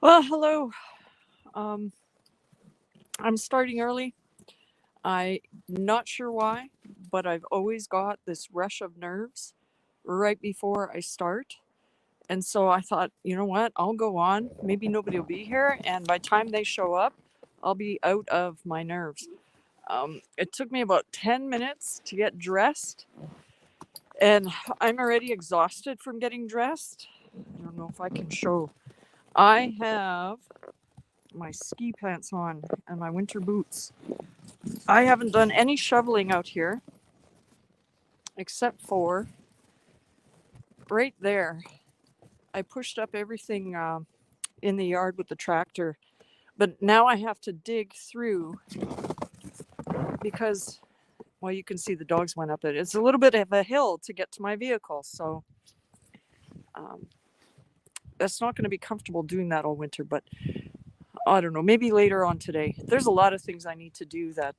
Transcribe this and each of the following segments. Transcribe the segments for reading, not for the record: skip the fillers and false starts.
Well, hello. Um, I'm starting early. I'm not sure why, but I've always got this rush of nerves right before I start. And so I thought, you know what? I'll go on. Maybe nobody will be here. And by the time they show up, I'll be out of my nerves. It took me about 10 minutes to get dressed, and I'm already exhausted from getting dressed. I don't know if I can show. I have my ski pants on and my winter boots. I haven't done any shoveling out here except for right there. I pushed up everything in the yard with the tractor, but now I have to dig through because, well, you can see the dogs went up it. It's a little bit of a hill to get to my vehicle, so um, that's not going to be comfortable doing that all winter. But I don't know, maybe later on today. There's a lot of things I need to do that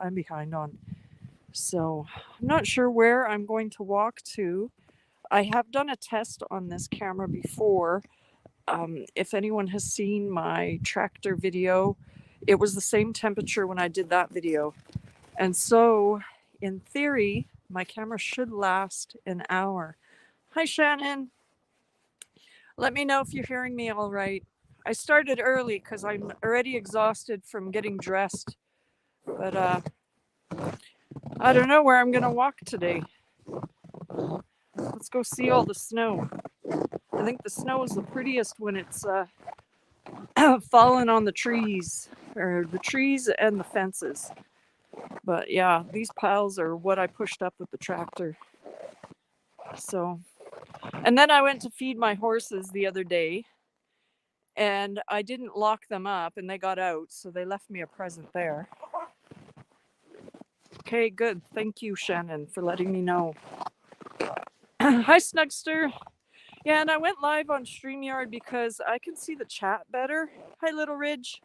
I'm behind on. So I'm not sure where I'm going to walk to. I have done a test on this camera before. If anyone has seen my tractor video, it was the same temperature when I did that video. And so, in theory, my camera should last an hour. Hi, Shannon. Let me know if you're hearing me all right. I started early because I'm already exhausted from getting dressed. But I don't know where I'm going to walk today. Let's go see all the snow. I think the snow is the prettiest when it's fallen on the trees, or the trees and the fences. But yeah, these piles are what I pushed up with the tractor. So, and then I went to feed my horses the other day, and I didn't lock them up, and they got out, so they left me a present there. Okay, good. Thank you, Shannon, for letting me know. Hi, Snugster. Yeah, and I went live on StreamYard because I can see the chat better. Hi, Little Ridge.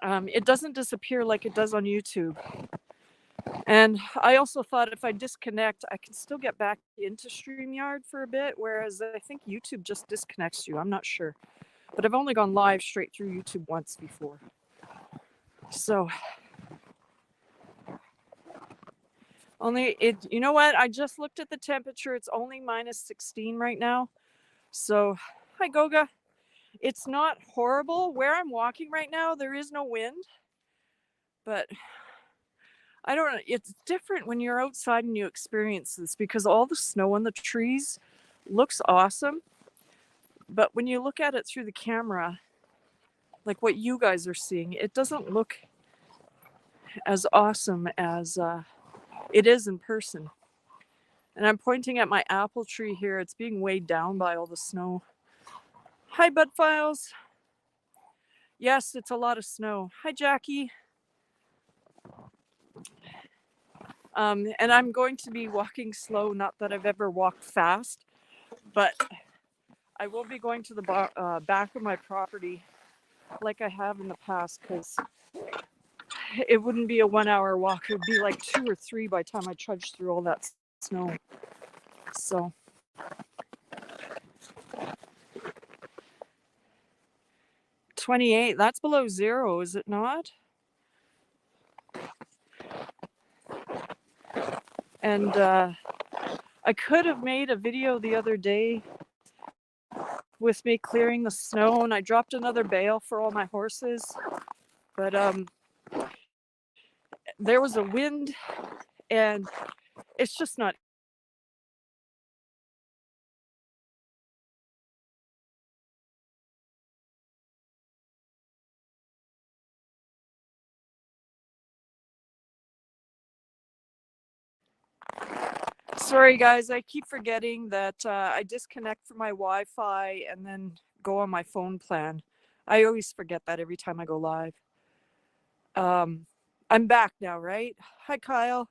It doesn't disappear like it does on YouTube. And I also thought if I disconnect, I can still get back into StreamYard for a bit, whereas I think YouTube just disconnects you. I'm not sure. But I've only gone live straight through YouTube once before. So, only it, you know what? I just looked at the temperature. It's only minus 16 right now. So, hi, Goga. It's not horrible. Where I'm walking right now, there is no wind, but I don't know. It's different when you're outside and you experience this because all the snow on the trees looks awesome. But when you look at it through the camera, like what you guys are seeing, it doesn't look as awesome as it is in person. And I'm pointing at my apple tree here. It's being weighed down by all the snow. Hi, Bud Files. Yes, it's a lot of snow. Hi, Jackie. And I'm going to be walking slow. Not that I've ever walked fast, but I will be going to the back of my property like I have in the past because it wouldn't be a 1 hour walk. It would be like 2 or 3 by the time I trudged through all that snow. So 28, that's below zero, is it not? And I could have made a video the other day with me clearing the snow, and I dropped another bale for all my horses. But there was a wind, and it's just not. Sorry, guys, I keep forgetting that I disconnect from my Wi-Fi and then go on my phone plan. I always forget that every time I go live. I'm back now, right? Hi, Kyle.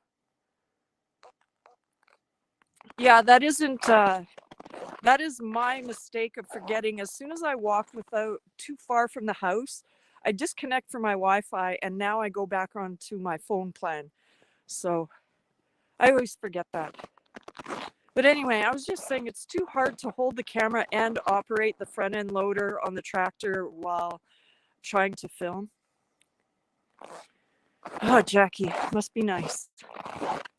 Yeah, that is my mistake of forgetting. As soon as I walk without too far from the house, I disconnect from my Wi-Fi and now I go back onto my phone plan. So I always forget that. But anyway, I was just saying it's too hard to hold the camera and operate the front end loader on the tractor while trying to film. Oh, Jackie, must be nice.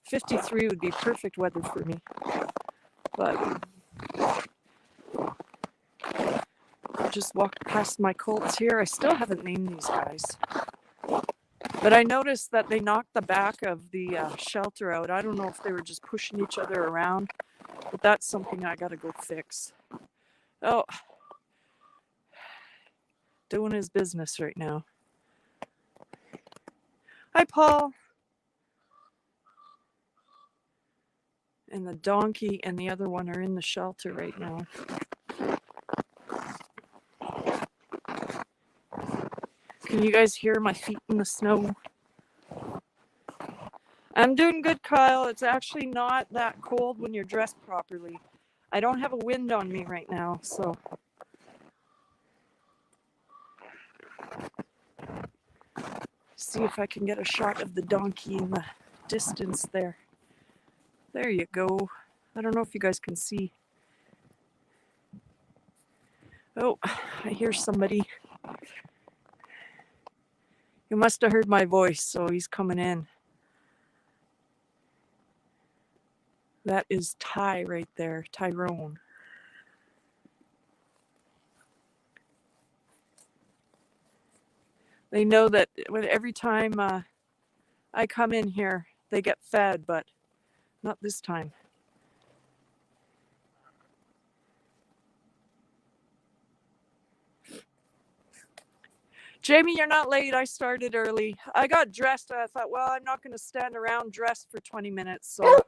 53 would be perfect weather for me. But I just walked past my colts here. I still haven't named these guys. But I noticed that they knocked the back of the shelter out. I don't know if they were just pushing each other around, but that's something I got to go fix. Oh, doing his business right now. Hi, Paul. And the donkey and the other one are in the shelter right now. Can you guys hear my feet in the snow? I'm doing good, Kyle. It's actually not that cold when you're dressed properly. I don't have a wind on me right now, so. See if I can get a shot of the donkey in the distance there. There you go. I don't know if you guys can see. Oh, I hear somebody. You must have heard my voice, so he's coming in. That is Ty right there, Tyrone. They know that every time I come in here, they get fed, but not this time. Jamie, you're not late. I started early. I got dressed and I thought, well, I'm not going to stand around dressed for 20 minutes. So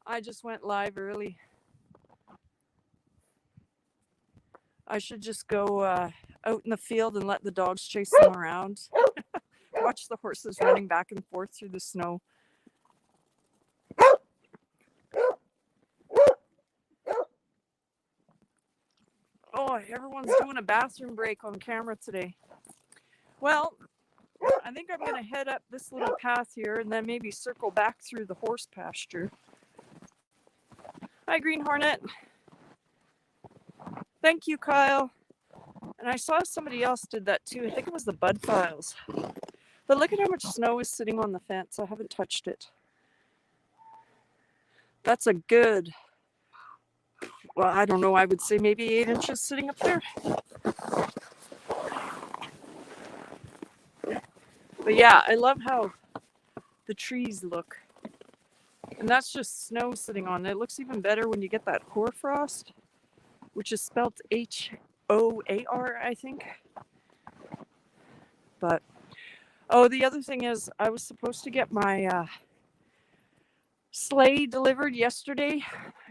I just went live early. I should just go out in the field and let the dogs chase them around. Watch the horses running back and forth through the snow. Oh, everyone's doing a bathroom break on camera today. Well, I think I'm going to head up this little path here and then maybe circle back through the horse pasture. Hi, Green Hornet. Thank you, Kyle. And I saw somebody else did that too. I think it was the Bud Files. But look at how much snow is sitting on the fence. I haven't touched it. That's a good, well, I don't know. I would say maybe 8 inches sitting up there. But yeah, I love how the trees look. And that's just snow sitting on it. It looks even better when you get that hoarfrost, which is spelled H-O-A-R, I think. But, oh, the other thing is I was supposed to get my sleigh delivered yesterday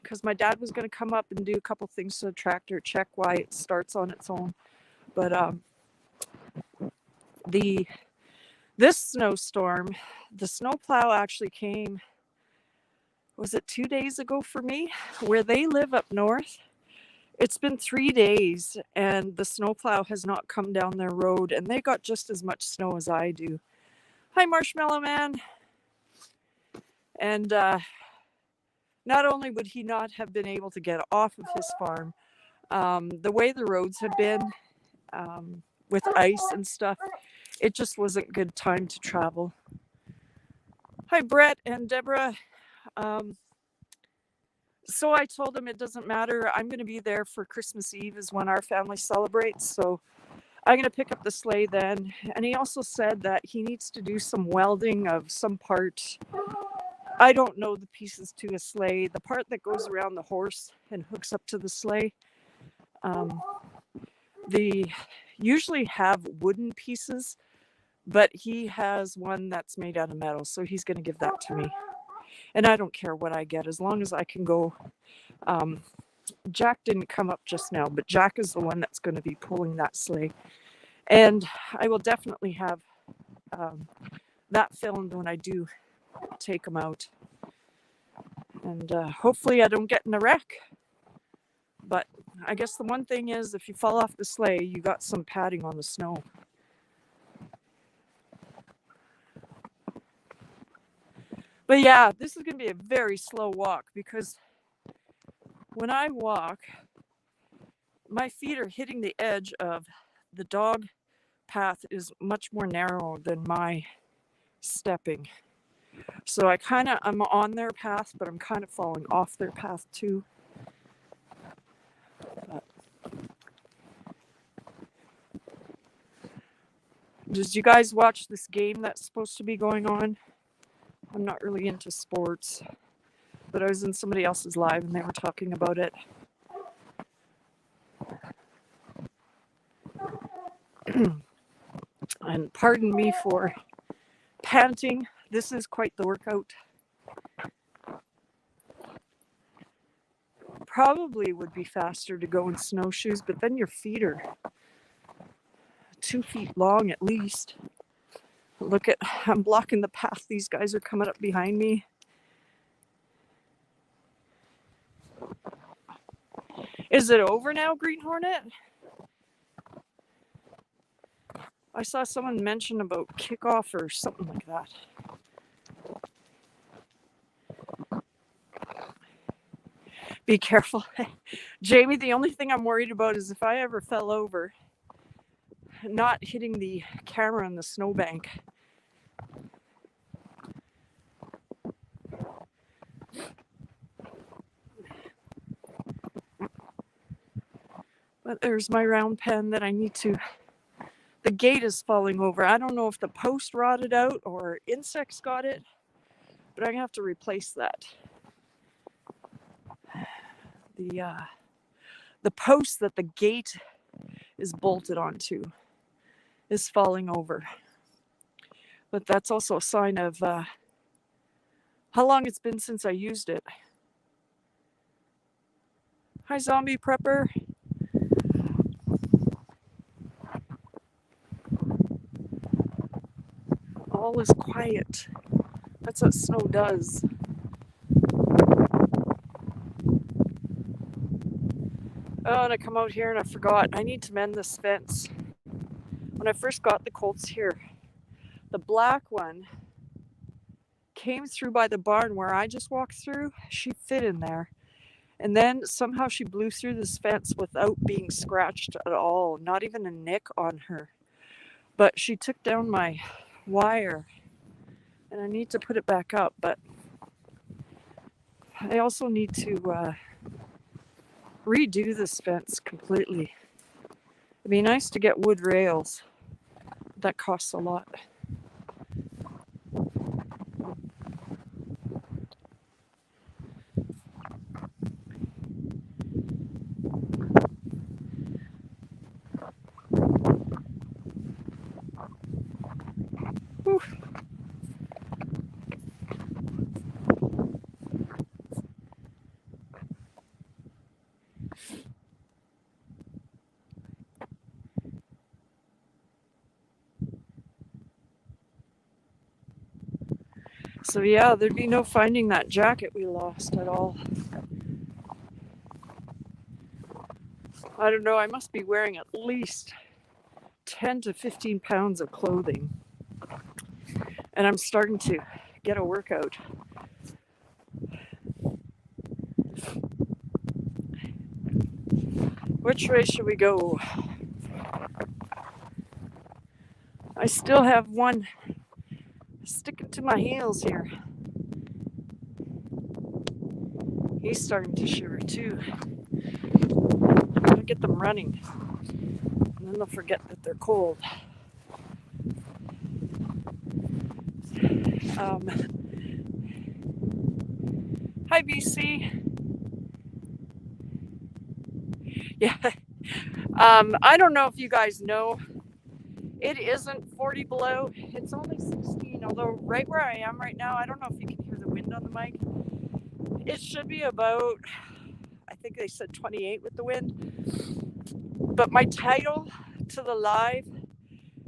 because my dad was going to come up and do a couple things to the tractor, check why it starts on its own. But this snowstorm, the snowplow actually came, was it 2 days ago for me? Where they live up north, it's been 3 days and the snowplow has not come down their road and they got just as much snow as I do. Hi, Marshmallow Man. And not only would he not have been able to get off of his farm, the way the roads have been with ice and stuff, it just wasn't good time to travel. Hi, Brett and Deborah. So I told him it doesn't matter. I'm going to be there for Christmas Eve is when our family celebrates. So I'm going to pick up the sleigh then. And he also said that he needs to do some welding of some part. I don't know the pieces to a sleigh. The part that goes around the horse and hooks up to the sleigh. They usually have wooden pieces, but he has one that's made out of metal. So he's going to give that to me. And I don't care what I get as long as I can go. Jack didn't come up just now, but Jack is the one that's going to be pulling that sleigh. And I will definitely have that filmed when I do take him out. And hopefully I don't get in a wreck. But I guess the one thing is if you fall off the sleigh, you got some padding on the snow. But yeah, this is going to be a very slow walk because when I walk, my feet are hitting the edge of the dog path is much more narrow than my stepping. So I'm on their path, but I'm kind of falling off their path too. But did you guys watch this game that's supposed to be going on? I'm not really into sports, but I was in somebody else's live and they were talking about it. And pardon me for panting. This is quite the workout. Probably would be faster to go in snowshoes, but then your feet are 2 feet long at least. Look at, I'm blocking the path. These guys are coming up behind me. Is it over now, Green Hornet? I saw someone mention about kickoff or something like that. Be careful. Jamie, the only thing I'm worried about is if I ever fell over, not hitting the camera on the snowbank. But there's my round pen that I need to... The gate is falling over. I don't know if the post rotted out or insects got it, but I'm going to have to replace that. The post that the gate is bolted onto is falling over. But that's also a sign of how long it's been since I used it. Hi, Zombie Prepper. All is quiet. That's what snow does. Oh, and I come out here and I forgot. I need to mend this fence. When I first got the colts here, the black one came through by the barn where I just walked through. She fit in there. And then somehow she blew through this fence without being scratched at all. Not even a nick on her. But she took down my wire. And I need to put it back up. But I also need to redo this fence completely. It'd be nice to get wood rails. That costs a lot. Whew. So yeah, there'd be no finding that jacket we lost at all. I don't know, I must be wearing at least 10 to 15 pounds of clothing. And I'm starting to get a workout. Which way should we go? I still have one sticking to my heels here. He's starting to shiver too. I'm gonna get them running, and then they'll forget that they're cold. Hi, BC. Yeah. I don't know if you guys know, it isn't 40 below. It's only 16, although right where I am right now, I don't know if you can hear the wind on the mic. It should be about, I think they said 28 with the wind. But my title to the live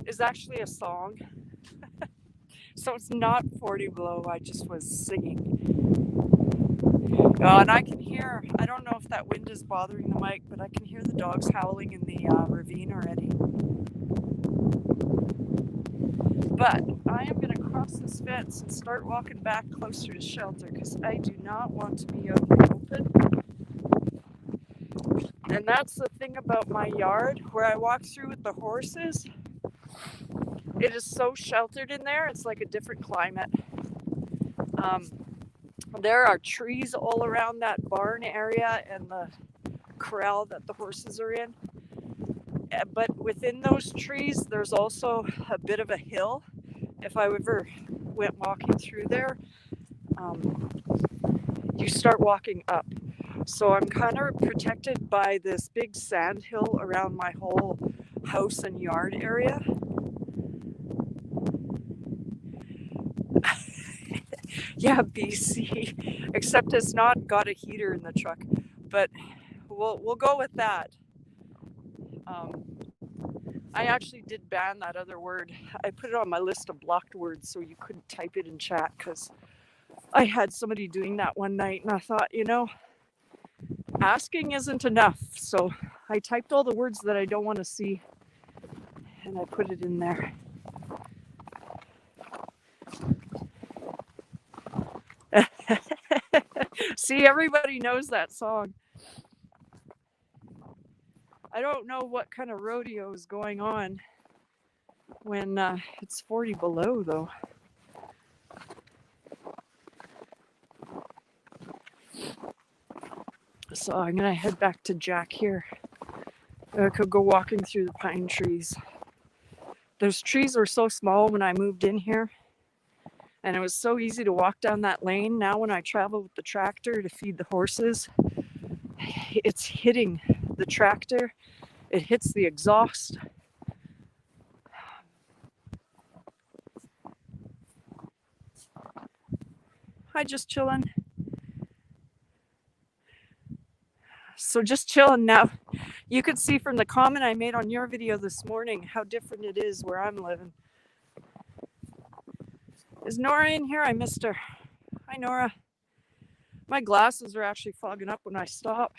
is actually a song. So it's not 40 below, I just was singing. And I can hear, I don't know if that wind is bothering the mic, but I can hear the dogs howling in the ravine already. But I am going to cross this fence and start walking back closer to shelter because I do not want to be out in the open. And that's the thing about my yard where I walk through with the horses. It is so sheltered in there. It's like a different climate. There are trees all around that barn area and the corral that the horses are in. But within those trees, there's also a bit of a hill. If I ever went walking through there, you start walking up. So I'm kind of protected by this big sand hill around my whole house and yard area. Yeah, BC, except it's not got a heater in the truck, but we'll go with that. I actually did ban that other word. I put it on my list of blocked words so you couldn't type it in chat because I had somebody doing that one night and I thought, asking isn't enough. So I typed all the words that I don't want to see and I put it in there. See, everybody knows that song. I don't know what kind of rodeo is going on when it's 40 below, though. So I'm going to head back to Jack here. I could go walking through the pine trees. Those trees were so small when I moved in here. And it was so easy to walk down that lane. Now when I travel with the tractor to feed the horses, it's hitting the tractor. It hits the exhaust. Hi, just chilling. So just chilling now. You could see from the comment I made on your video this morning how different it is where I'm living. Is Nora in here? I missed her. Hi, Nora. My glasses are actually fogging up when I stop.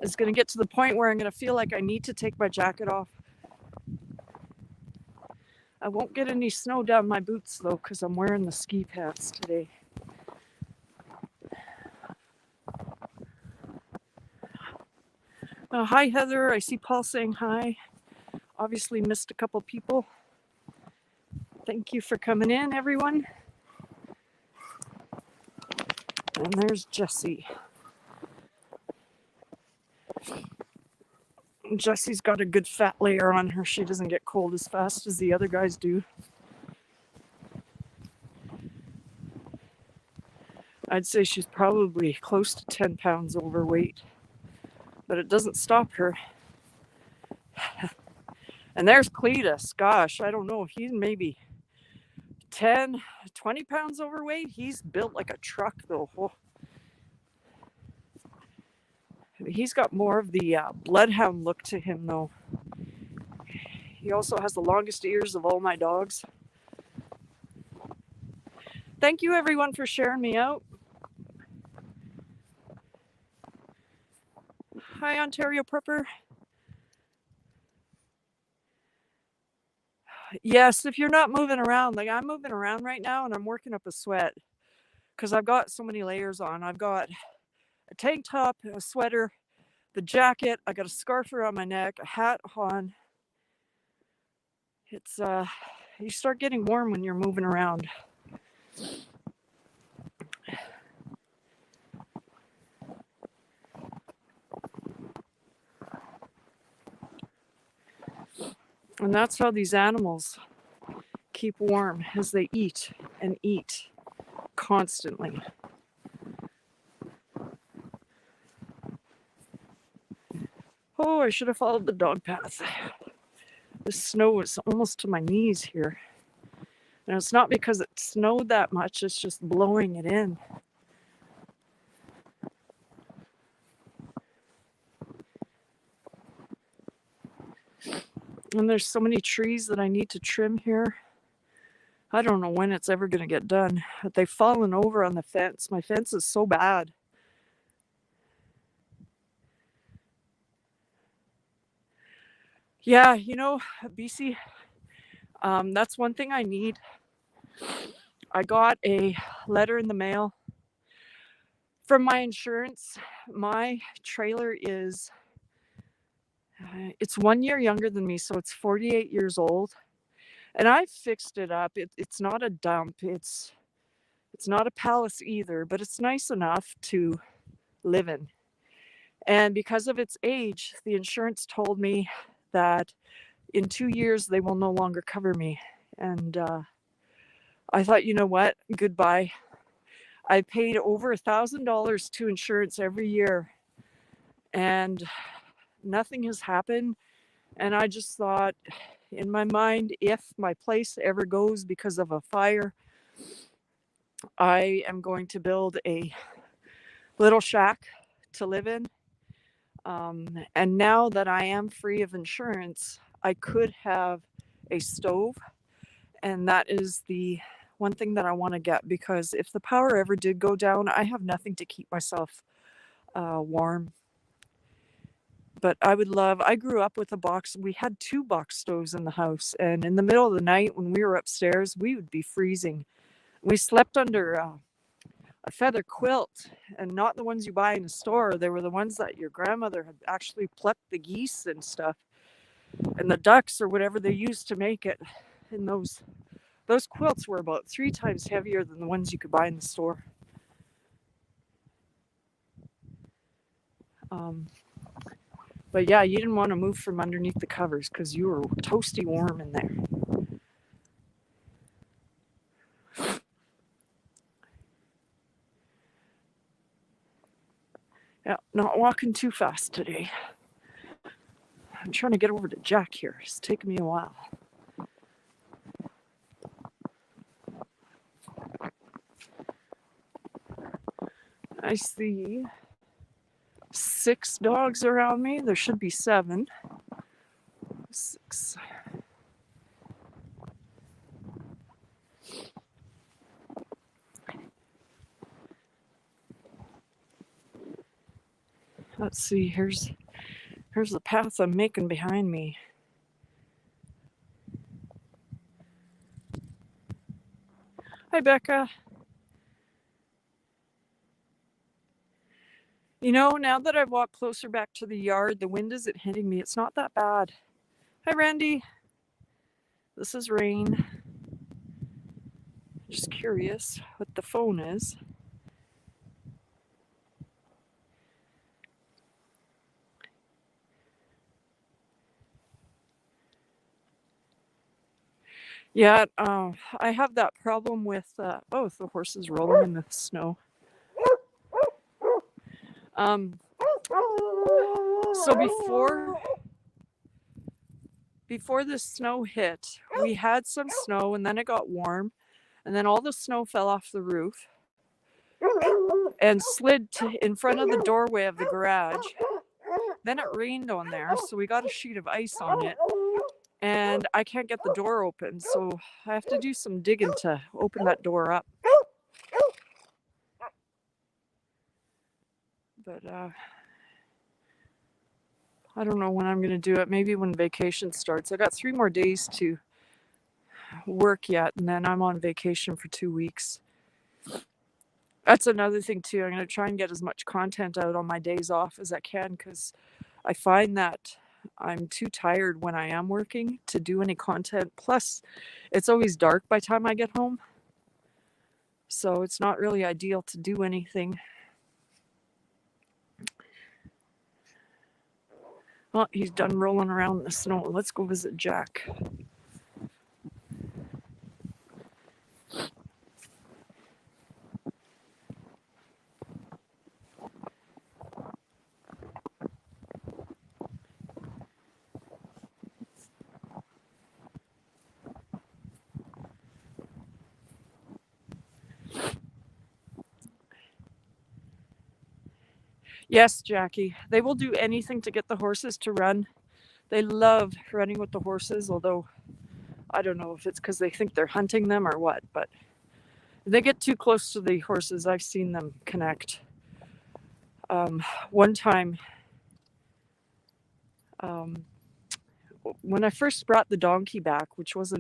It's going to get to the point where I'm going to feel like I need to take my jacket off. I won't get any snow down my boots, though, because I'm wearing the ski pants today. Hi, Heather. I see Paul saying hi. Obviously missed a couple people. Thank you for coming in, everyone. And there's Jessie. Jessie's got a good fat layer on her. She doesn't get cold as fast as the other guys do. I'd say she's probably close to 10 pounds overweight. But it doesn't stop her. And there's Cletus. Gosh, I don't know. He's maybe 10, 20 pounds overweight. He's built like a truck, though. Oh. He's got more of the bloodhound look to him, though. He also has the longest ears of all my dogs. Thank you, everyone, for sharing me out. Hi, Ontario Prepper. Yes, if you're not moving around, like I'm moving around right now and I'm working up a sweat because I've got so many layers on. I've got a tank top, a sweater, the jacket, I got a scarf around my neck, a hat on. It's you start getting warm when you're moving around. And that's how these animals keep warm, as they eat and eat constantly. Oh, I should have followed the dog path. The snow is almost to my knees here. And it's not because it snowed that much, it's just blowing it in. And there's so many trees that I need to trim here. I don't know when it's ever going to get done. But they've fallen over on the fence. My fence is so bad. Yeah, you know, BC, that's one thing I need. I got a letter in the mail From my insurance, my trailer is it's 1 year younger than me, so it's 48 years old. And I fixed it up. It's not a dump. It's not a palace either, but it's nice enough to live in. And because of its age, the insurance told me that in 2 years they will no longer cover me. And I thought, you know what? Goodbye. I paid over $1,000 to insurance every year, and nothing has happened. And I just thought in my mind, if my place ever goes because of a fire, I am going to build a little shack to live in. And now that I am free of insurance, I could have a stove. And that is the one thing that I want to get, because if the power ever did go down, I have nothing to keep myself warm. But I grew up with we had 2 box stoves in the house. And in the middle of the night when we were upstairs, we would be freezing. We slept under a feather quilt, and not the ones you buy in a store. They were the ones that your grandmother had actually plucked the geese and stuff, and the ducks or whatever they used to make it. And those quilts were about 3 times heavier than the ones you could buy in the store. But yeah, you didn't want to move from underneath the covers because you were toasty warm in there. Yeah, not walking too fast today. I'm trying to get over to Jack here. It's taking me a while. I see 6 dogs around me. There should be 7. 6. Let's see, here's the path I'm making behind me. Hi, Becca. You know, now that I've walked closer back to the yard, the wind isn't hitting me. It's not that bad. Hi, Randy. This is Rain. Just curious what the phone is. Yeah, I have that problem with, the horse is rolling in the snow. So before the snow hit, we had some snow, and then it got warm, and then all the snow fell off the roof and slid in front of the doorway of the garage. Then it rained on there, so we got a sheet of ice on it, and I can't get the door open, so I have to do some digging to open that door up. But I don't know when I'm going to do it. Maybe when vacation starts. I got 3 more days to work yet, and then I'm on vacation for 2 weeks. That's another thing too. I'm going to try and get as much content out on my days off as I can, because I find that I'm too tired when I am working to do any content. Plus, it's always dark by the time I get home, so it's not really ideal to do anything. Well, he's done rolling around in the snow. Let's go visit Jack. Yes, Jackie. They will do anything to get the horses to run. They love running with the horses, although I don't know if it's because they think they're hunting them or what, but if they get too close to the horses, I've seen them connect. One time, when I first brought the donkey back, it was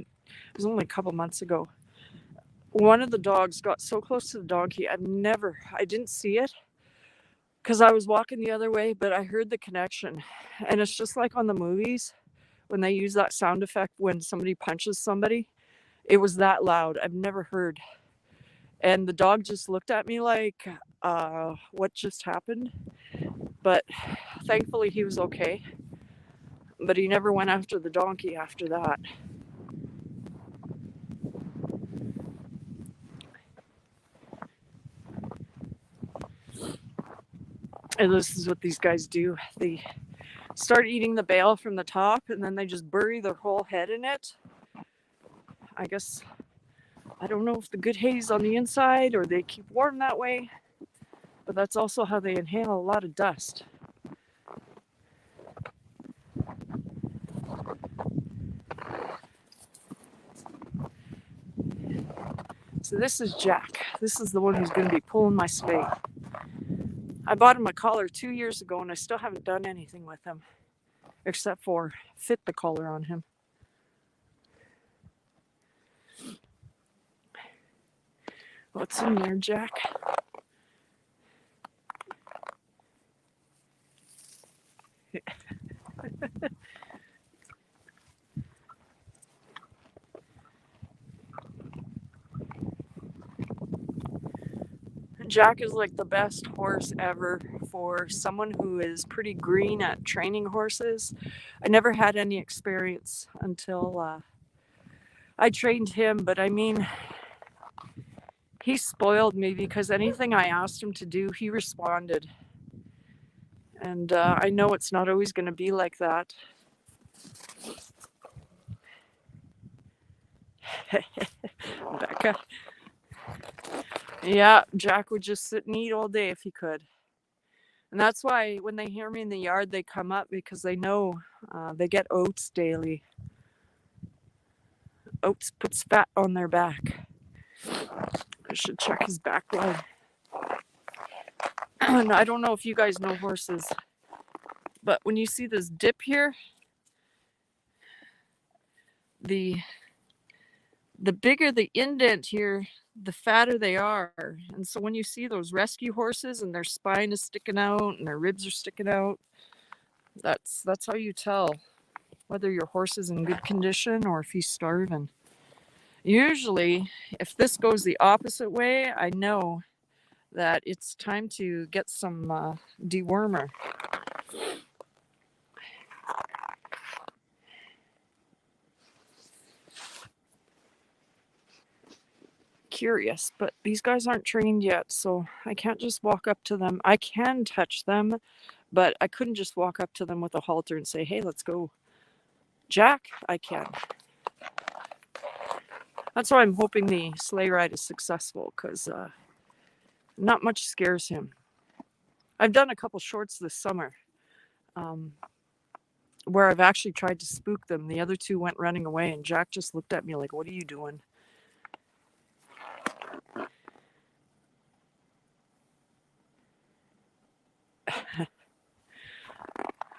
only a couple months ago, one of the dogs got so close to the donkey, I didn't see it, because I was walking the other way, but I heard the connection. And it's just like on the movies when they use that sound effect when somebody punches somebody. It was that loud. I've never heard. And the dog just looked at me like, what just happened? But thankfully he was okay. But he never went after the donkey after that. And this is what these guys do. They start eating the bale from the top and then they just bury their whole head in it. I guess, I don't know if the good hay's on the inside or they keep warm that way, but that's also how they inhale a lot of dust. So this is Jack. This is the one who's going to be pulling my spade. I bought him a collar 2 years ago and I still haven't done anything with him except for fit the collar on him. What's in there, Jack? Jack is like the best horse ever for someone who is pretty green at training horses. I never had any experience until I trained him, but I mean, he spoiled me because anything I asked him to do, he responded. And I know it's not always going to be like that. Becca. Yeah, Jack would just sit and eat all day if he could. And that's why when they hear me in the yard, they come up because they know they get oats daily. Oats puts fat on their back. I should check his back leg. I don't know if you guys know horses, but when you see this dip here, the bigger the indent here, the fatter they are. And so when you see those rescue horses and their spine is sticking out and their ribs are sticking out, that's how you tell whether your horse is in good condition or if he's starving. Usually, if this goes the opposite way, I know that it's time to get some dewormer. Curious, but these guys aren't trained yet, so I can't just walk up to them. I can touch them, but I couldn't just walk up to them with a halter and say, hey, let's go. Jack, I can. That's why I'm hoping the sleigh ride is successful, because not much scares him. I've done a couple shorts this summer where I've actually tried to spook them. The other two went running away, and Jack just looked at me like, what are you doing?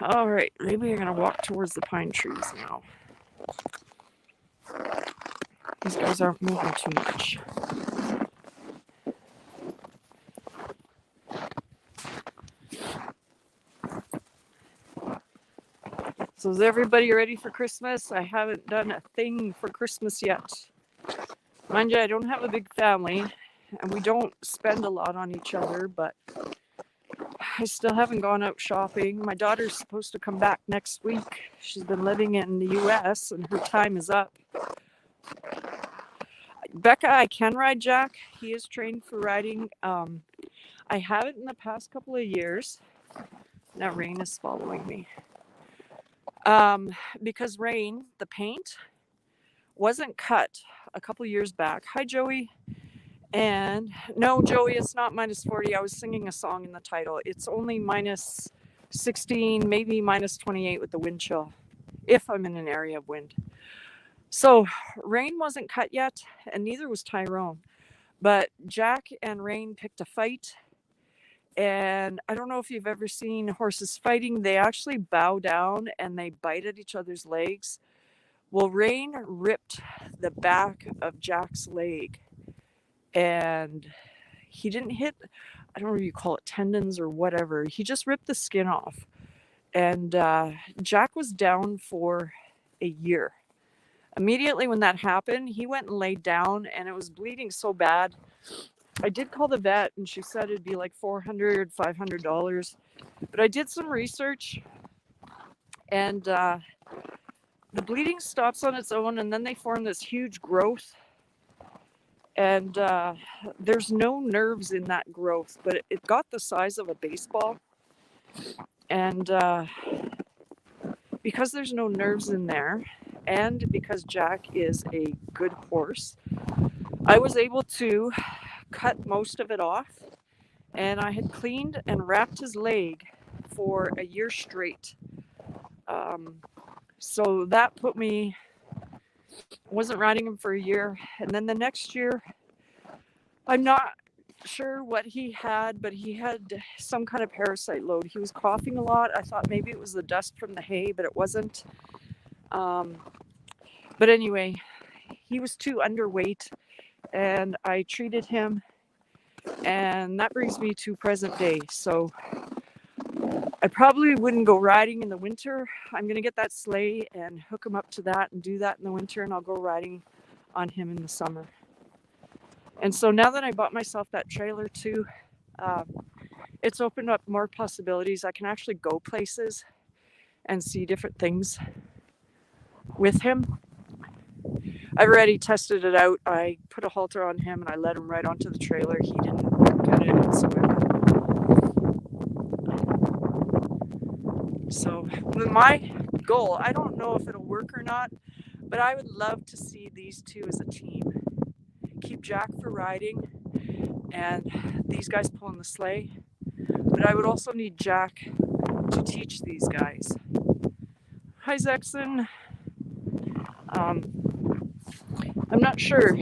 All right, maybe I'm going to walk towards the pine trees now. These guys aren't moving too much. So is everybody ready for Christmas? I haven't done a thing for Christmas yet. Mind you, I don't have a big family, and we don't spend a lot on each other, but I still haven't gone out shopping. My daughter's supposed to come back next week. She's been living in the U.S., and her time is up. Becca, I can ride Jack. He is trained for riding. I haven't in the past couple of years. Now Rain is following me. Because Rain, the paint, wasn't cut a couple years back. Hi, Joey. And no, Joey, it's not minus 40. I was singing a song in the title. It's only minus 16, maybe minus 28 with the wind chill, if I'm in an area of wind. So Rain wasn't cut yet, and neither was Tyrone. But Jack and Rain picked a fight. And I don't know if you've ever seen horses fighting. They actually bow down and they bite at each other's legs. Well, Rain ripped the back of Jack's leg. And he didn't hit, I don't know if you call it tendons or whatever. He just ripped the skin off. And Jack was down for a year. Immediately when that happened, he went and laid down, and it was bleeding so bad. I did call the vet, and she said it'd be like $400, $500. But I did some research, and the bleeding stops on its own, and then they form this huge growth. And there's no nerves in that growth, but it got the size of a baseball. And because there's no nerves in there, and because Jack is a good horse, I was able to cut most of it off, and I had cleaned and wrapped his leg for a year straight. So that put me, wasn't riding him for a year. And then the next year, I'm not sure what he had, but he had some kind of parasite load. He was coughing a lot. I thought maybe it was the dust from the hay, but it wasn't. But anyway, he was too underweight, and I treated him, and that brings me to present day. So I probably wouldn't go riding in the winter. I'm going to get that sleigh and hook him up to that and do that in the winter, and I'll go riding on him in the summer. And so now that I bought myself that trailer too, it's opened up more possibilities. I can actually go places and see different things with him. I've already tested it out. I put a halter on him and I let him right onto the trailer. He didn't get it whatsoever. So my goal, I don't know if it'll work or not, but I would love to see these two as a team. Keep Jack for riding and these guys pulling the sleigh. But I would also need Jack to teach these guys. Hi, Zexon. I'm not sure.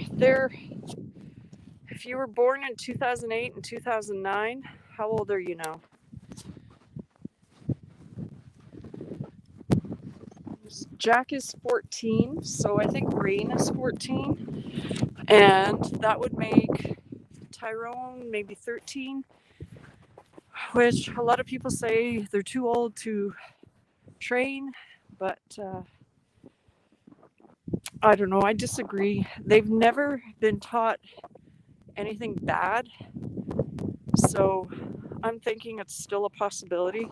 If you were born in 2008 and 2009, how old are you now? Jack is 14, so I think Rain is 14. And that would make Tyrone maybe 13, which a lot of people say they're too old to train, but I don't know. I disagree. They've never been taught anything bad, so I'm thinking it's still a possibility.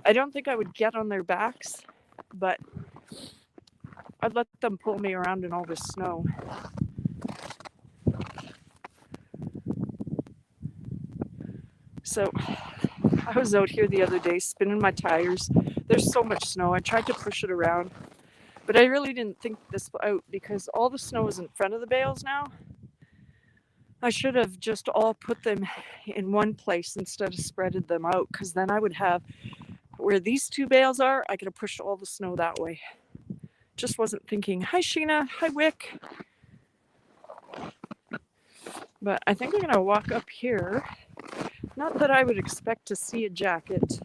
I don't think I would get on their backs, but I'd let them pull me around in all this snow. So I was out here the other day spinning my tires. There's so much snow. I tried to push it around, but I really didn't think this out because all the snow is in front of the bales now. I should have just all put them in one place instead of spreaded them out, because then I would have, where these two bales are, I could have pushed all the snow that way. Just wasn't thinking. Hi, Sheena. Hi, Wick. But I think I'm going to walk up here. Not that I would expect to see a jacket,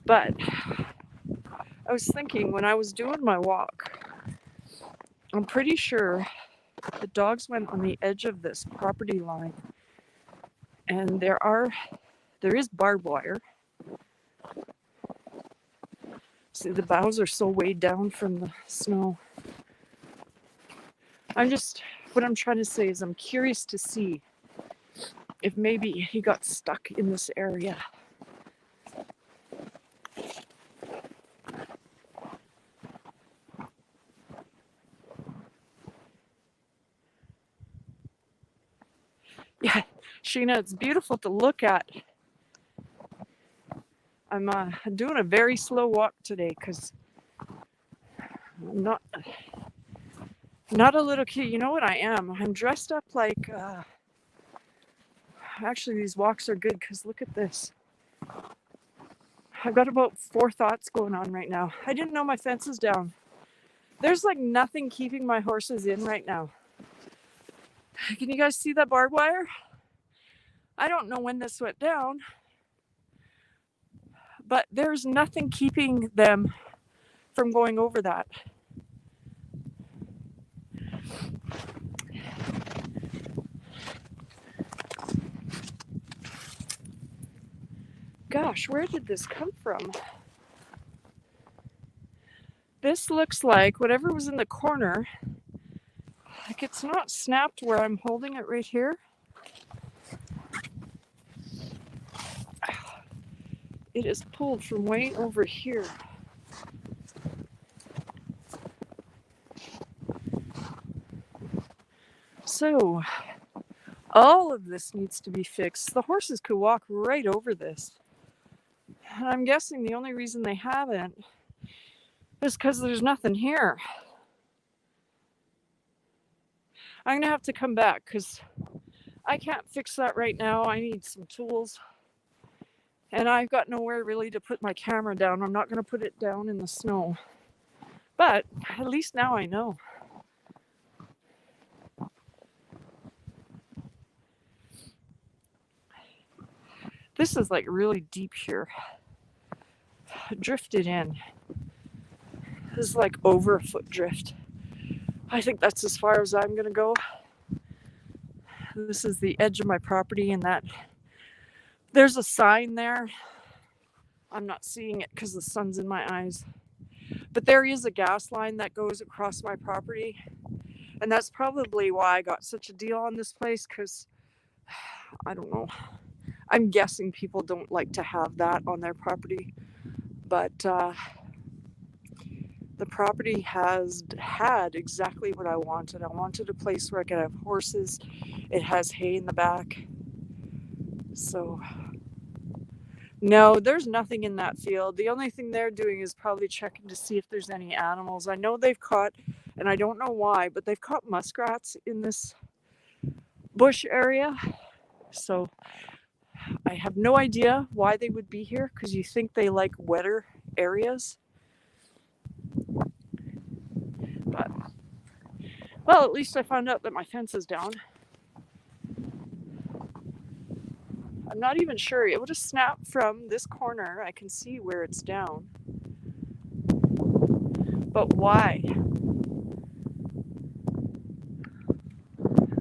but I was thinking when I was doing my walk, I'm pretty sure the dogs went on the edge of this property line, and there is barbed wire. See, the boughs are so weighed down from the snow. What I'm trying to say is I'm curious to see if maybe he got stuck in this area. Yeah, Sheena, it's beautiful to look at. I'm doing a very slow walk today because I'm not a little kid. You know what I am? I'm dressed up like... Actually, these walks are good because look at this. I've got about 4 thoughts going on right now. I didn't know my fence is down. There's like nothing keeping my horses in right now. Can you guys see that barbed wire? I don't know when this went down, but there's nothing keeping them from going over that. Gosh, where did this come from? This looks like whatever was in the corner. Like it's not snapped where I'm holding it right here. It is pulled from way over here. So, all of this needs to be fixed. The horses could walk right over this. And I'm guessing the only reason they haven't is because there's nothing here. I'm going to have to come back because I can't fix that right now. I need some tools. And I've got nowhere really to put my camera down. I'm not going to put it down in the snow. But at least now I know. This is like really deep here. Drifted in. This is like over a foot drift. I think that's as far as I'm going to go. This is the edge of my property, and that there's a sign there. I'm not seeing it because the sun's in my eyes. But there is a gas line that goes across my property. And that's probably why I got such a deal on this place, because I don't know. I'm guessing people don't like to have that on their property. But the property has had exactly what I wanted. I wanted a place where I could have horses. It has hay in the back. So, no, there's nothing in that field. The only thing they're doing is probably checking to see if there's any animals. I know they've caught, and I don't know why, but they've caught muskrats in this bush area. So I have no idea why they would be here, because you think they like wetter areas. But, well, at least I found out that my fence is down. I'm not even sure. It would have snapped from this corner. I can see where it's down. But why?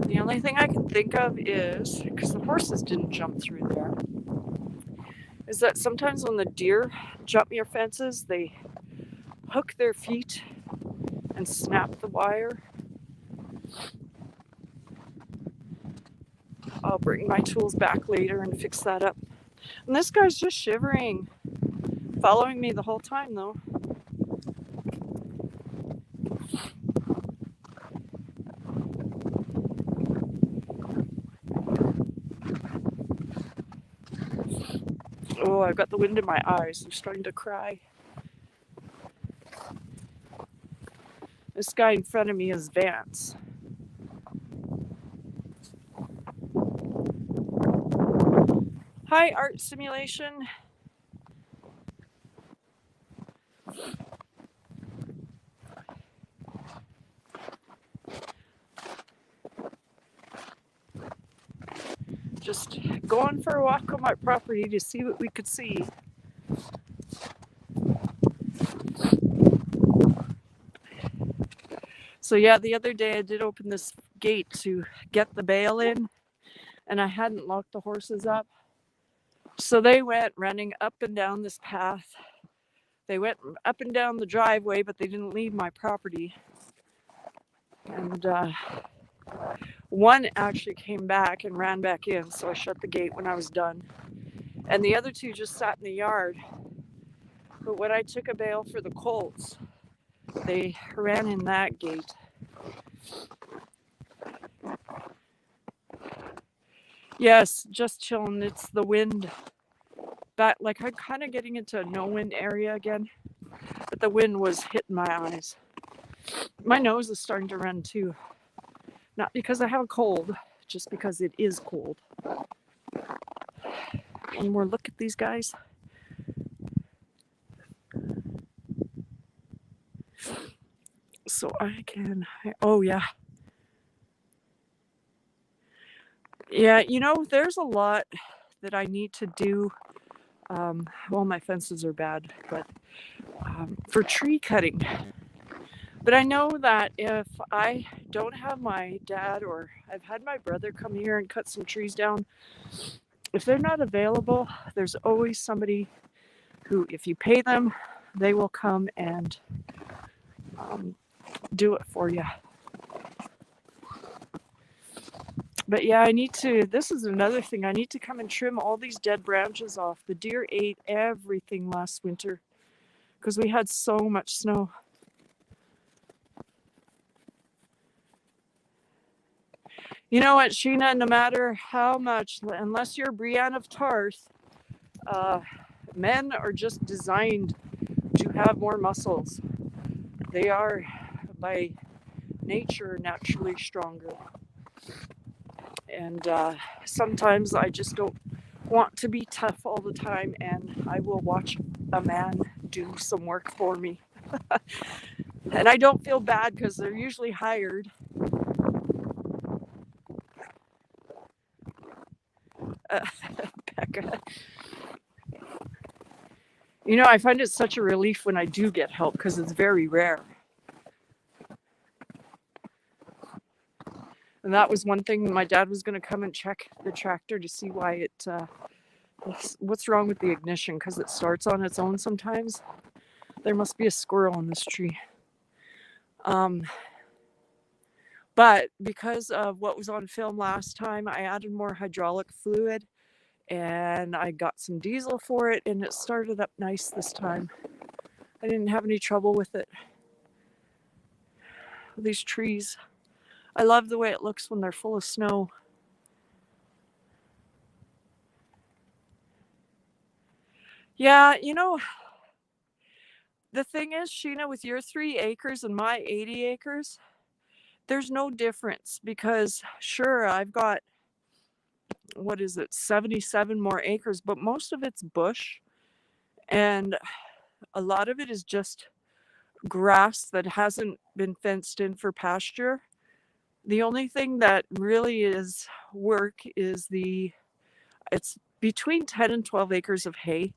The only thing I can think of is, because the horses didn't jump through there, is that sometimes when the deer jump near fences, they hook their feet and snap the wire. I'll bring my tools back later and fix that up. And this guy's just shivering, following me the whole time though. Oh, I've got the wind in my eyes. I'm starting to cry. This guy in front of me is Vance. Hi, Art Simulation. Just going for a walk on my property to see what we could see. So yeah, the other day I did open this gate to get the bale in, and I hadn't locked the horses up. So they went running up and down this path. They went up and down the driveway, but they didn't leave my property. And one actually came back and ran back in, so I shut the gate when I was done. And the other two just sat in the yard. But when I took a bale for the colts, they ran in that gate. Yes, just chilling. It's the wind. Back, like I'm kind of getting into a no-wind area again, but the wind was hitting my eyes. My nose is starting to run too. Not because I have a cold, just because it is cold. Any more look at these guys? So I can, oh yeah. Yeah, you know, there's a lot that I need to do. Well, my fences are bad, but for tree cutting. But I know that if I don't have my dad, or I've had my brother come here and cut some trees down, if they're not available, there's always somebody who, if you pay them, they will come and do it for you. But yeah, I need to, this is another thing, I need to come and trim all these dead branches off. The deer ate everything last winter because we had so much snow. You know what, Sheena, no matter how much, unless you're Brienne of Tarth, men are just designed to have more muscles. They are, by nature, naturally stronger. And sometimes I just don't want to be tough all the time, and I will watch a man do some work for me. And I don't feel bad because they're usually hired. Becca. You know, I find it such a relief when I do get help because it's very rare. And that was one thing, my dad was going to come and check the tractor to see why it, what's wrong with the ignition, because it starts on its own sometimes. There must be a squirrel in this tree. But because of what was on film last time, I added more hydraulic fluid and I got some diesel for it, and it started up nice this time. I didn't have any trouble with it. These trees, I love the way it looks when they're full of snow. Yeah, you know, the thing is, Sheena, with your 3 acres and my 80 acres, there's no difference because sure, I've got, 77 more acres, but most of it's bush. And a lot of it is just grass that hasn't been fenced in for pasture. The only thing that really is work is it's between 10 and 12 acres of hay.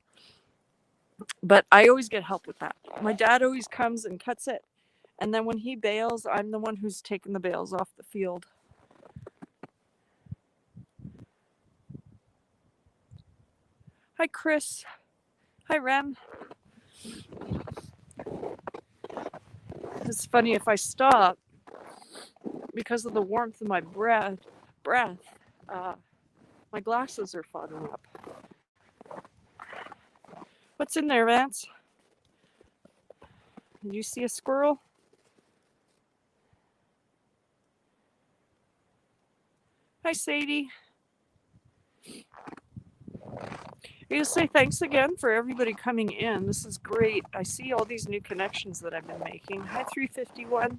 But I always get help with that. My dad always comes and cuts it. And then when he bales, I'm the one who's taking the bales off the field. Hi, Chris. Hi, Rem. It's funny, if I stop, because of the warmth of my breath, my glasses are fogging up. What's in there, Vance? Did you see a squirrel? Hi, Sadie. I just say thanks again for everybody coming in. This is great. I see all these new connections that I've been making. Hi, 351.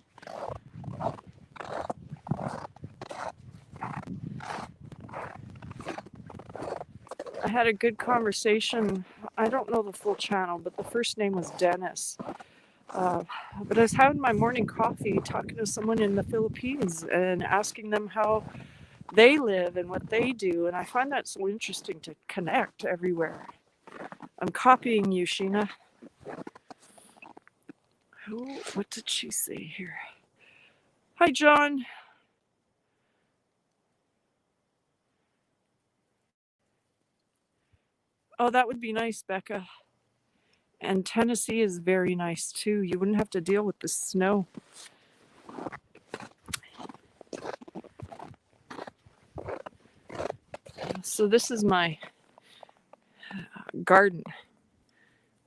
I had a good conversation. I don't know the full channel, but the first name was Dennis. But I was having my morning coffee talking to someone in the Philippines and asking them how they live and what they do. And I find that so interesting to connect everywhere. I'm copying you, Sheena. What did she say here? Hi, John. Oh, that would be nice, Becca. And Tennessee is very nice too. You wouldn't have to deal with the snow. So this is my garden,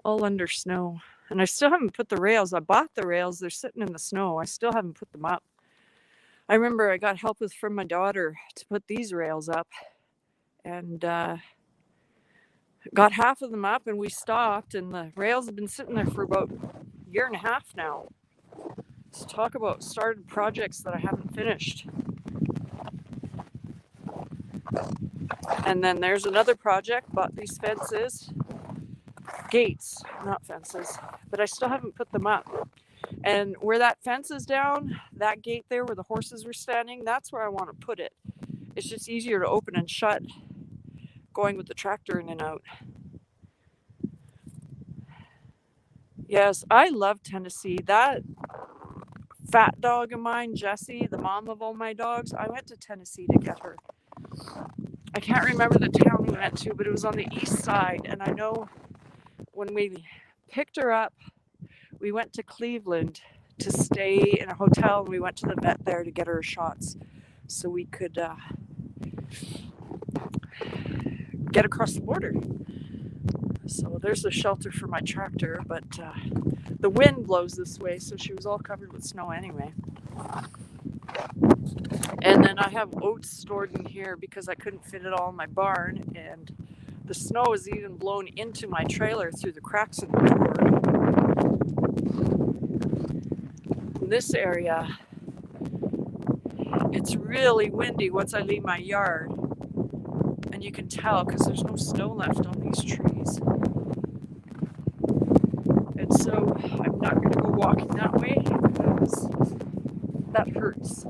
all under snow. And I still haven't put the rails. I bought the rails. They're sitting in the snow. I still haven't put them up. I remember I got help from my daughter to put these rails up. And got half of them up, and we stopped. And the rails have been sitting there for about a year and a half now. So talk about started projects that I haven't finished. And then there's another project, bought these fences, gates, not fences, but I still haven't put them up. And where that fence is down, that gate there where the horses were standing, that's where I want to put it. It's just easier to open and shut going with the tractor in and out. Yes, I love Tennessee. That fat dog of mine, Jessie, the mom of all my dogs, I went to Tennessee to get her. I can't remember the town we went to, but it was on the east side. And I know when we picked her up, we went to Cleveland to stay in a hotel, and we went to the vet there to get her shots so we could get across the border. So there's a shelter for my tractor, but the wind blows this way, so she was all covered with snow anyway. And then I have oats stored in here because I couldn't fit it all in my barn, and the snow is even blown into my trailer through the cracks in the door. In this area, it's really windy once I leave my yard, and you can tell because there's no snow left on these trees. And so I'm not going to go walking that way because that hurts.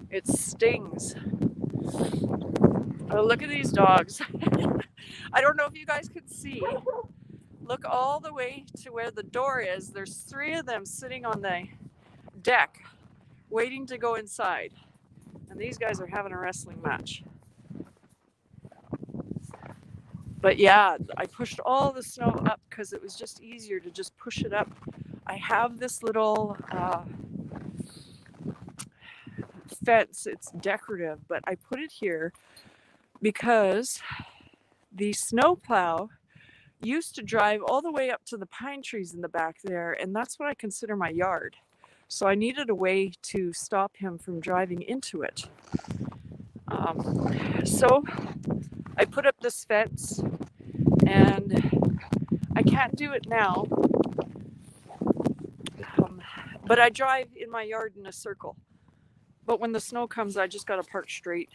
It stings. Oh, look at these dogs. I don't know if you guys can see. Look all the way to where the door is. There's 3 of them sitting on the deck waiting to go inside. And these guys are having a wrestling match. But yeah, I pushed all the snow up because it was just easier to just push it up. I have this little fence. It's decorative, but I put it here because the snowplow used to drive all the way up to the pine trees in the back there, and that's what I consider my yard. So I needed a way to stop him from driving into it. So I put up this fence, and I can't do it now, but I drive in my yard in a circle. But when the snow comes, I just got to park straight.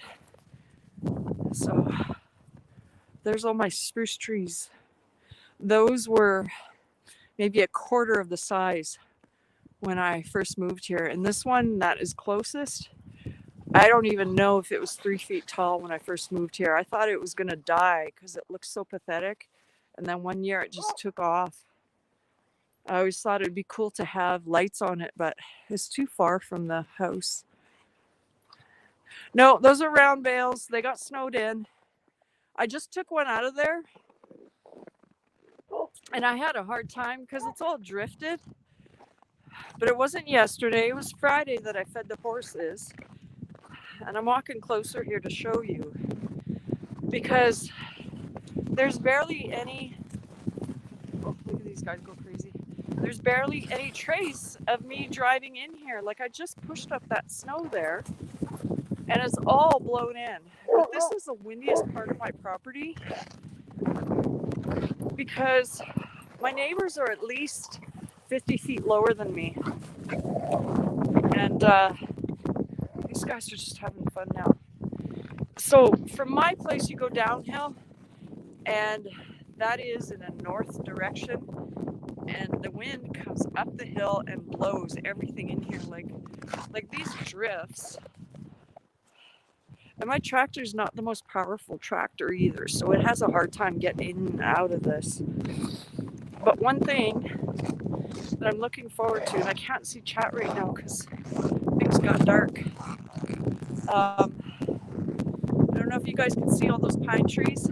So there's all my spruce trees. Those were maybe a quarter of the size when I first moved here. And this one that is closest, I don't even know if it was 3 feet tall when I first moved here. I thought it was going to die because it looked so pathetic. And then one year it just took off. I always thought it'd be cool to have lights on it, but it's too far from the house. No, those are round bales. They got snowed in. I just took one out of there. And I had a hard time because it's all drifted. But it wasn't yesterday. It was Friday that I fed the horses. And I'm walking closer here to show you. Because there's barely any... Oh, look at these guys go crazy. There's barely any trace of me driving in here. Like, I just pushed up that snow there. And it's all blown in. But this is the windiest part of my property. Because my neighbors are at least 50 feet lower than me. And these guys are just having fun now. So from my place, you go downhill, and that is in a north direction. And the wind comes up the hill and blows everything in here like these drifts. And my tractor's not the most powerful tractor either, so it has a hard time getting in and out of this. But one thing that I'm looking forward to, and I can't see chat right now because things got dark. I don't know if you guys can see all those pine trees.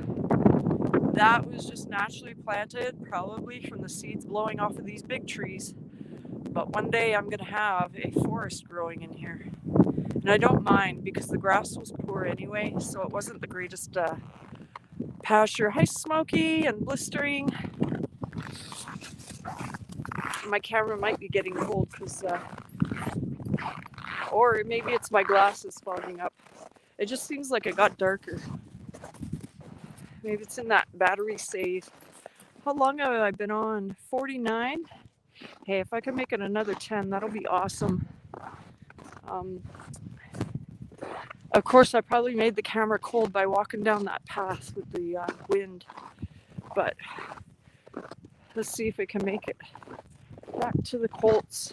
That was just naturally planted, probably from the seeds blowing off of these big trees. But one day I'm going to have a forest growing in here. And I don't mind because the grass was poor anyway, so it wasn't the greatest pasture. Hi, Smokey and blistering. My camera might be getting cold because, or maybe it's my glasses fogging up. It just seems like it got darker. Maybe it's in that battery save. How long have I been on? 49? Hey, if I can make it another 10, that'll be awesome. Of course, I probably made the camera cold by walking down that path with the wind. But let's see if we can make it back to the colts.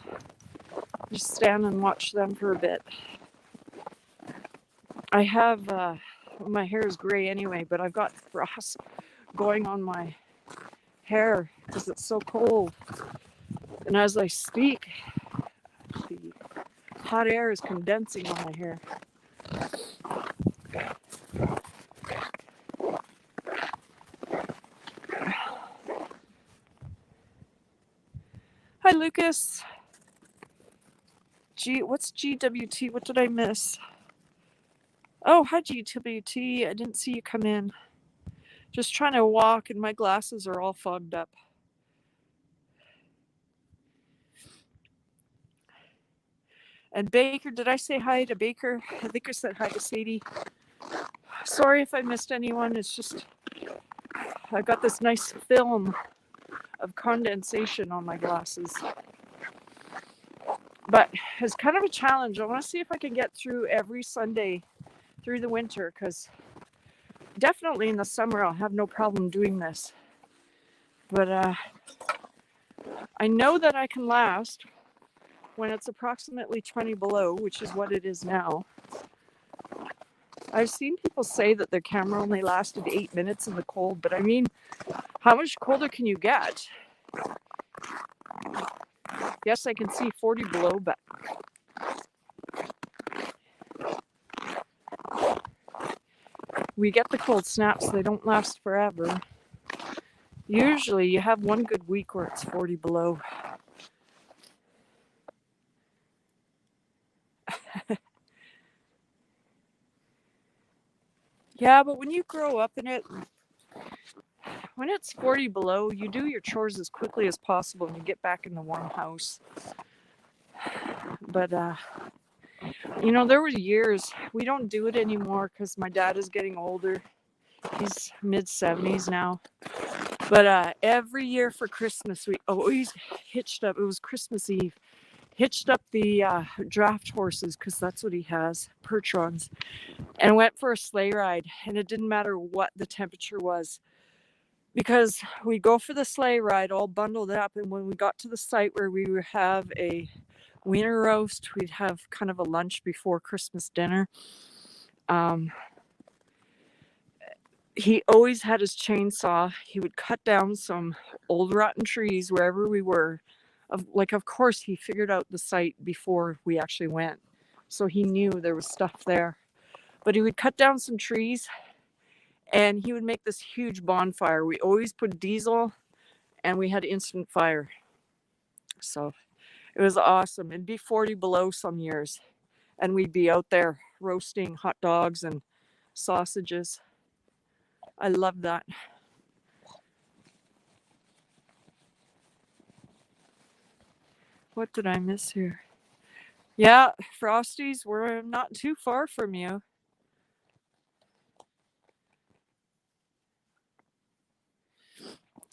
Just stand and watch them for a bit. I have, my hair is gray anyway, but I've got frost going on my hair because it's so cold. And as I speak, the hot air is condensing on my hair. Hi, Lucas. What's GWT? What did I miss? Oh, hi, GWT. I didn't see you come in. Just trying to walk, and my glasses are all fogged up. And Baker, did I say hi to Baker? I think I said hi to Sadie. Sorry if I missed anyone. It's just I got this nice film of condensation on my glasses. But it's kind of a challenge. I want to see if I can get through every Sunday through the winter, because definitely in the summer I'll have no problem doing this. But I know that I can last when it's approximately 20 below, which is what it is now. I've seen people say that their camera only lasted 8 minutes in the cold, but I mean, how much colder can you get? Yes, I can see 40 below, but we get the cold snaps. They don't last forever. Usually you have one good week where it's 40 below. Yeah, but when you grow up in it, when it's 40 below, you do your chores as quickly as possible and you get back in the warm house. But, you know, there were years, we don't do it anymore because my dad is getting older. He's mid-70s now. But every year for Christmas, we always hitched up. It was Christmas Eve. Hitched up the draft horses, because that's what he has, Pertrons, and went for a sleigh ride. And it didn't matter what the temperature was, because we go for the sleigh ride all bundled up. And when we got to the site where we would have a winter roast, we'd have kind of a lunch before Christmas dinner. He always had his chainsaw. He would cut down some old rotten trees wherever we were. Of course, he figured out the site before we actually went. So he knew there was stuff there. But he would cut down some trees and he would make this huge bonfire. We always put diesel and we had instant fire. So it was awesome. It'd be 40 below some years. And we'd be out there roasting hot dogs and sausages. I love that. What did I miss here? Yeah, Frosties, we're not too far from you.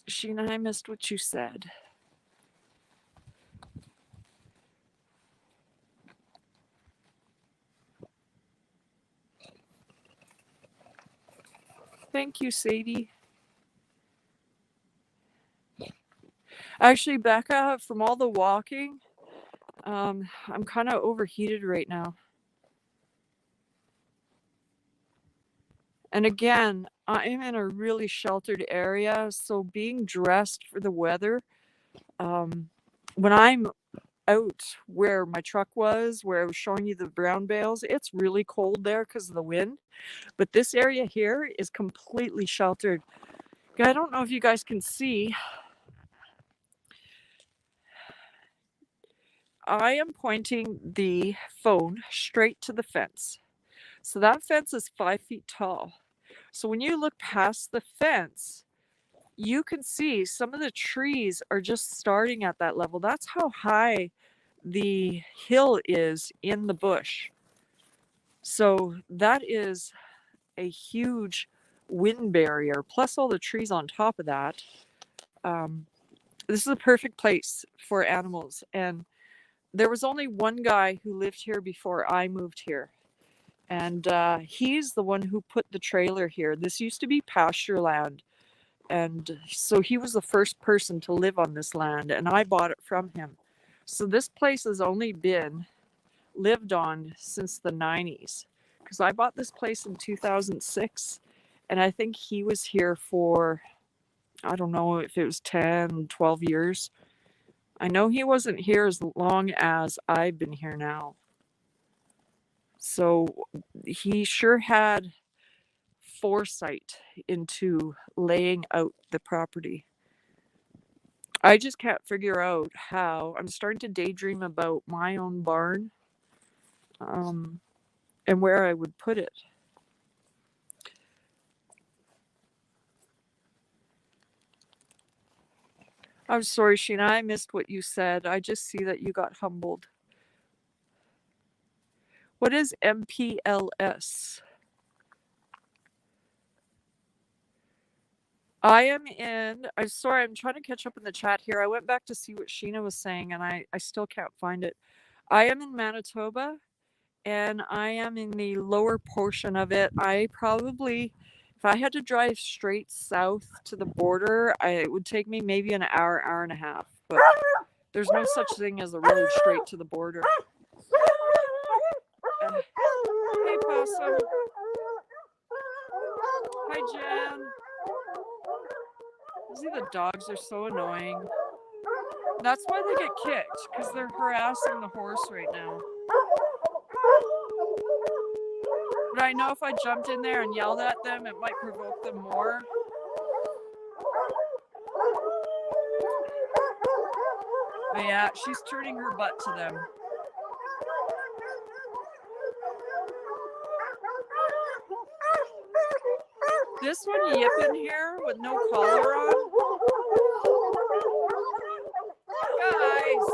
Sheena, I missed what you said. Thank you, Sadie. Actually, Becca, from all the walking, I'm kind of overheated right now. And again, I'm in a really sheltered area, so being dressed for the weather, when I'm out where my truck was, where I was showing you the brown bales, it's really cold there because of the wind. But this area here is completely sheltered. I don't know if you guys can see. I am pointing the phone straight to the fence. So that fence is 5 feet tall. So when you look past the fence, you can see some of the trees are just starting at that level. That's how high the hill is in the bush. So that is a huge wind barrier, plus all the trees on top of that. This is a perfect place for animals. And there was only one guy who lived here before I moved here. And he's the one who put the trailer here. This used to be pasture land. And so he was the first person to live on this land, and I bought it from him. So this place has only been lived on since the 90s, because I bought this place in 2006, and I think he was here for, I don't know if it was 10, 12 years. I know he wasn't here as long as I've been here now. So he sure had foresight into laying out the property. I just can't figure out how. I'm starting to daydream about my own barn, um, and where I would put it. I'm sorry, Sheena. I missed what you said. I just see that you got humbled. What is MPLS? I am in. I'm sorry. I'm trying to catch up in the chat here. I went back to see what Sheena was saying, and I still can't find it. I am in Manitoba, and I am in the lower portion of it. I probably, if I had to drive straight south to the border, it would take me maybe an hour, hour and a half. But there's no such thing as a road straight to the border. Hey, Possum. Hi, Jen. See, the dogs are so annoying. That's why they get kicked, because they're harassing the horse right now. But I know if I jumped in there and yelled at them, it might provoke them more. But yeah, she's turning her butt to them. This one yipping here with no collar on. Guys,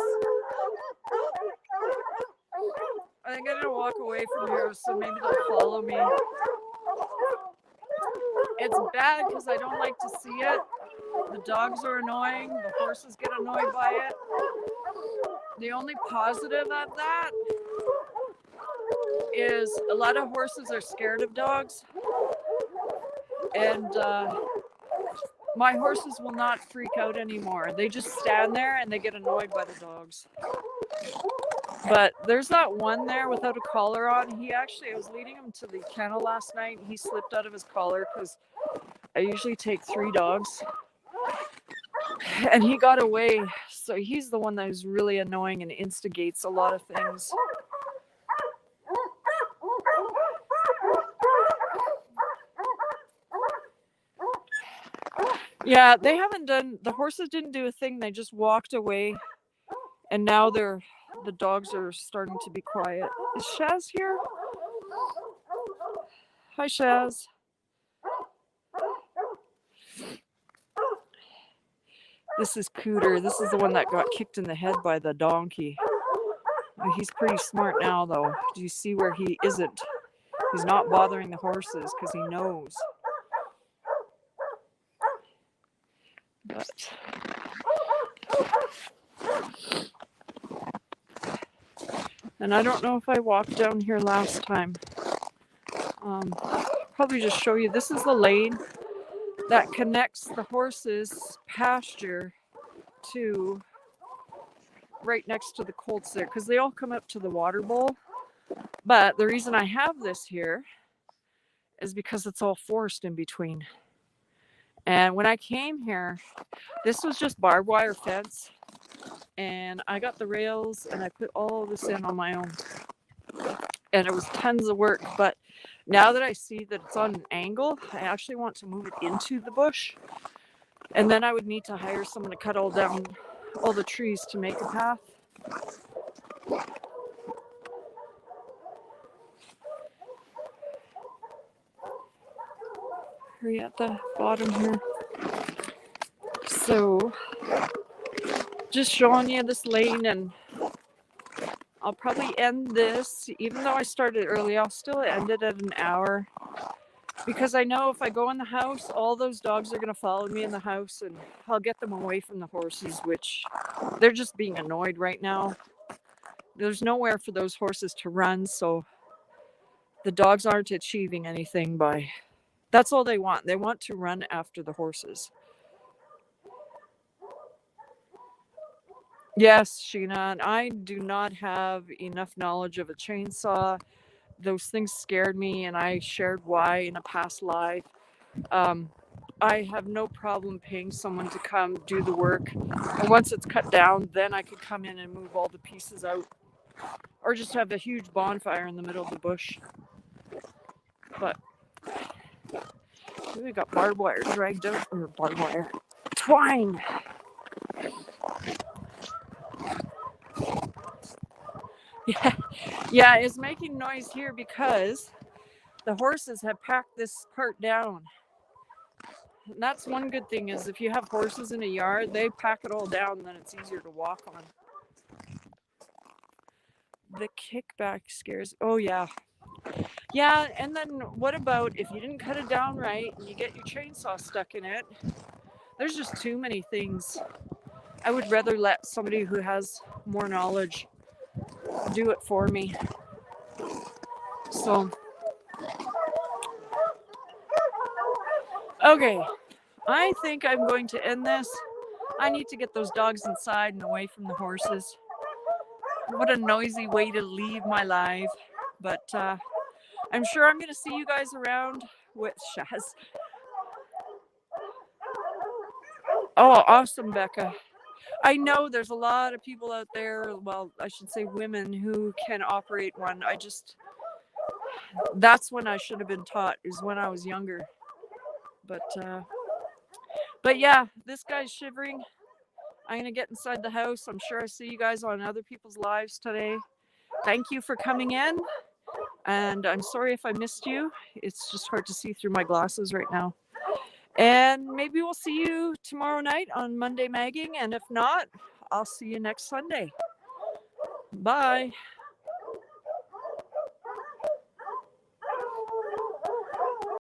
I think I'm gonna walk away from here so maybe they'll follow me. It's bad because I don't like to see it. The dogs are annoying. The horses get annoyed by it. The only positive of that is a lot of horses are scared of dogs. And my horses will not freak out anymore. They just stand there and they get annoyed by the dogs. But there's that one there without a collar on. I was leading him to the kennel last night. He slipped out of his collar because I usually take 3 dogs. And he got away. So he's the one that is really annoying and instigates a lot of things. Yeah, the horses didn't do a thing. They just walked away. And now the dogs are starting to be quiet. Is Shaz here? Hi, Shaz. This is Cooter. This is the one that got kicked in the head by the donkey. He's pretty smart now, though. Do you see where he isn't? He's not bothering the horses because he knows. But and I don't know if I walked down here last time. Probably just show you. This is the lane that connects the horses' pasture to right next to the colts there, because they all come up to the water bowl. But the reason I have this here is because it's all forest in between. And when I came here, this was just barbed wire fence. And I got the rails and I put all this in on my own. And it was tons of work. But now that I see that it's on an angle, I actually want to move it into the bush. And then I would need to hire someone to cut all down all the trees to make a path. Hurry at the bottom here. So, just showing you this lane, and I'll probably end this, even though I started early, I'll still end it at an hour. Because I know if I go in the house, all those dogs are going to follow me in the house, and I'll get them away from the horses, which they're just being annoyed right now. There's nowhere for those horses to run, so the dogs aren't achieving anything by... That's all they want. They want to run after the horses. Yes, Sheena, and I do not have enough knowledge of a chainsaw. Those things scared me, and I shared why in a past life. I have no problem paying someone to come do the work. And once it's cut down, then I could come in and move all the pieces out. Or just have a huge bonfire in the middle of the bush. But we got barbed wire dragged out, or barbed wire twine. Yeah, yeah, it's making noise here because the horses have packed this part down. And that's one good thing is if you have horses in a yard, they pack it all down, then it's easier to walk on. The kickback scares. Oh yeah. Yeah, and then what about if you didn't cut it down right and you get your chainsaw stuck in it? There's just too many things. I would rather let somebody who has more knowledge do it for me. So, okay, I think I'm going to end this. I need to get those dogs inside and away from the horses. What a noisy way to leave my life. But I'm sure I'm going to see you guys around with Shaz. Oh, awesome, Becca. I know there's a lot of people out there, well, I should say women, who can operate one. That's when I should have been taught, is when I was younger. But yeah, this guy's shivering. I'm going to get inside the house. I'm sure I see you guys on other people's lives today. Thank you for coming in. And I'm sorry if I missed you. It's just hard to see through my glasses right now. And maybe we'll see you tomorrow night on Monday Magging. And if not, I'll see you next Sunday. Bye.